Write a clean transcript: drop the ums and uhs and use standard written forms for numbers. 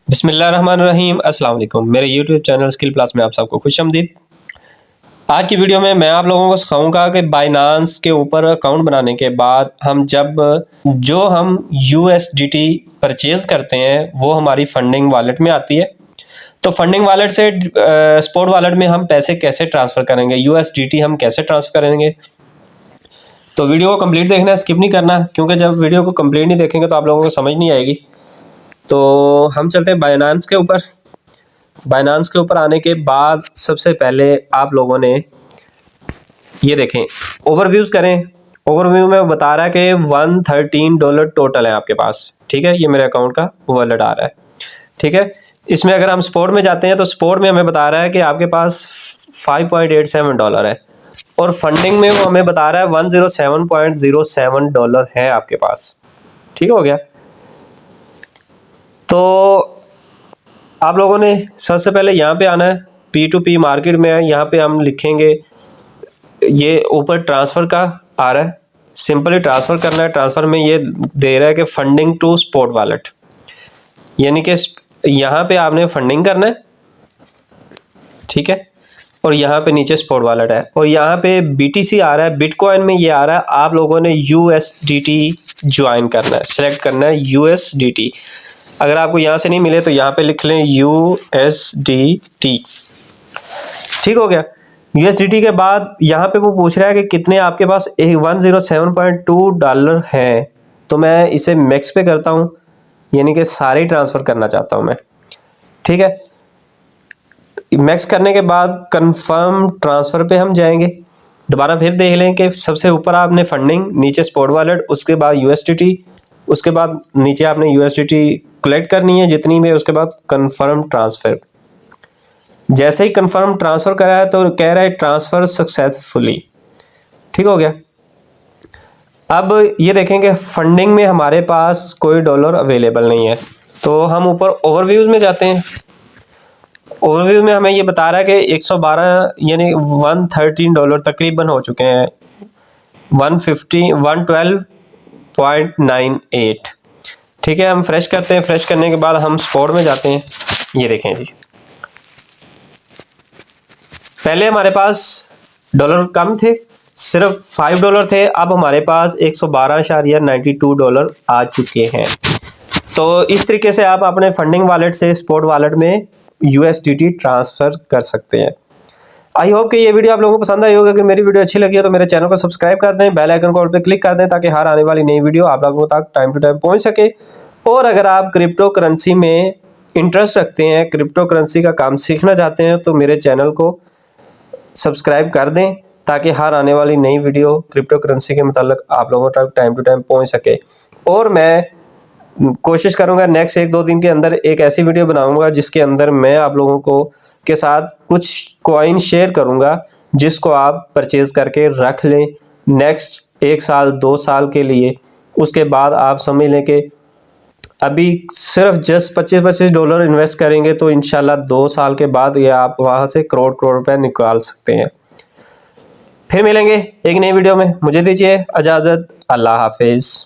बिस्मिल्लाहिर्रहमानिर्रहीम। अस्सलाम वालेकुम। मेरे YouTube चैनल स्किल प्लस में आप सबको खुशामदीद। आज की वीडियो में मैं आप लोगों को सिखाऊंगा कि बाइनांस के ऊपर अकाउंट बनाने के बाद हम जो हम USDT परचेज करते हैं वो हमारी फंडिंग वॉलेट में आती है। तो फंडिंग वॉलेट से स्पॉट वॉलेट में हम पैसे कैसे ट्रांसफ़र करेंगे, USDT हम कैसे ट्रांसफ़र करेंगे। तो वीडियो को कंप्लीट देखना है, स्किप नहीं करना, क्योंकि जब वीडियो को कंप्लीट नहीं देखेंगे तो आप लोगों को समझ नहीं आएगी। तो हम चलते हैं बाइनांस के ऊपर। बाइनांस के ऊपर आने के बाद सबसे पहले आप लोगों ने ये देखें, ओवरव्यूज़ करें। ओवरव्यू में बता रहा है कि $113 टोटल है आपके पास। ठीक है, ये मेरे अकाउंट का वॉलेट आ रहा है। ठीक है, इसमें अगर हम स्पॉट में जाते हैं तो स्पॉट में हमें बता रहा है कि आपके पास $5.87 है, और फंडिंग में वो हमें बता रहा है $107.07 है आपके पास। ठीक हो गया। तो आप लोगों ने सबसे पहले यहाँ पे आना है, P2P मार्केट में है, यहाँ पे हम लिखेंगे, ये ऊपर ट्रांसफ़र का आ रहा है, सिंपली ट्रांसफ़र करना है। ट्रांसफ़र में ये दे रहा है कि फंडिंग टू स्पॉट वॉलेट, यानी कि यहाँ पे आपने फंडिंग करना है। ठीक है, और यहाँ पे नीचे स्पॉट वॉलेट है, और यहाँ पे BTC आ रहा है, बिटकॉइन में ये आ रहा है। आप लोगों ने USDT ज्वाइन करना है, सेलेक्ट करना है USDT। अगर आपको यहाँ से नहीं मिले तो यहाँ पे लिख लें USDT। ठीक हो गया। USDT के बाद यहाँ पे वो पूछ रहा है कि कितने आपके पास $107.2 हैं। तो मैं इसे मैक्स पे करता हूँ, यानी कि सारे ट्रांसफ़र करना चाहता हूँ मैं। ठीक है, मैक्स करने के बाद कंफर्म ट्रांसफ़र पे हम जाएंगे। दोबारा फिर देख लें कि सबसे ऊपर आपने फंडिंग, नीचे स्पॉट वॉलेट, उसके बाद USDT, उसके बाद नीचे आपने USDT कलेक्ट करनी है जितनी में, उसके बाद कंफर्म ट्रांसफ़र। जैसे ही कंफर्म ट्रांसफ़र करा है तो कह रहा है ट्रांसफ़र सक्सेसफुली। ठीक हो गया। अब ये देखेंगे फंडिंग में हमारे पास कोई डॉलर अवेलेबल नहीं है, तो हम ऊपर ओवरव्यूज़ में जाते हैं। ओवरव्यू में हमें ये बता रहा है कि 112 यानी $113 तकरीबन हो चुके हैं, 112.98। ठीक है, हम फ्रेश करते हैं। फ्रेश करने के बाद हम स्पॉट में जाते हैं। ये देखें जी, पहले हमारे पास डॉलर कम थे, सिर्फ $5 थे, अब हमारे पास $112.92 आ चुके हैं। तो इस तरीके से आप अपने फंडिंग वॉलेट से स्पॉट वॉलेट में USDT ट्रांसफ़र कर सकते हैं। आई होप कि ये वीडियो आप लोगों को पसंद आई होगी। अगर मेरी वीडियो अच्छी लगी हो तो मेरे चैनल को सब्सक्राइब कर दें, बेल आइकन को ऑल पे क्लिक कर दें, ताकि हर आने वाली नई वीडियो आप लोगों तक टाइम टू टाइम पहुंच सके। और अगर आप क्रिप्टो करेंसी में इंटरेस्ट रखते हैं, क्रिप्टो करेंसी का काम सीखना चाहते हैं, तो मेरे चैनल को सब्सक्राइब कर दें, ताकि हर आने वाली नई वीडियो क्रिप्टो करेंसी के मतलब आप लोगों तक टाइम टू टाइम पहुँच सके। और मैं कोशिश करूंगा नेक्स्ट 1-2 दिन के अंदर एक ऐसी वीडियो बनाऊंगा जिसके अंदर मैं आप लोगों को के साथ कुछ कॉइन शेयर करूंगा, जिसको आप परचेज करके रख लें नेक्स्ट 1 साल 2 साल के लिए। उसके बाद आप समझ लें कि अभी सिर्फ जस्ट $25 इन्वेस्ट करेंगे तो इंशाल्लाह 2 साल के बाद ये आप वहां से करोड़ रुपए निकाल सकते हैं। फिर मिलेंगे एक नई वीडियो में, मुझे दीजिए इजाज़त। अल्लाह हाफिज़।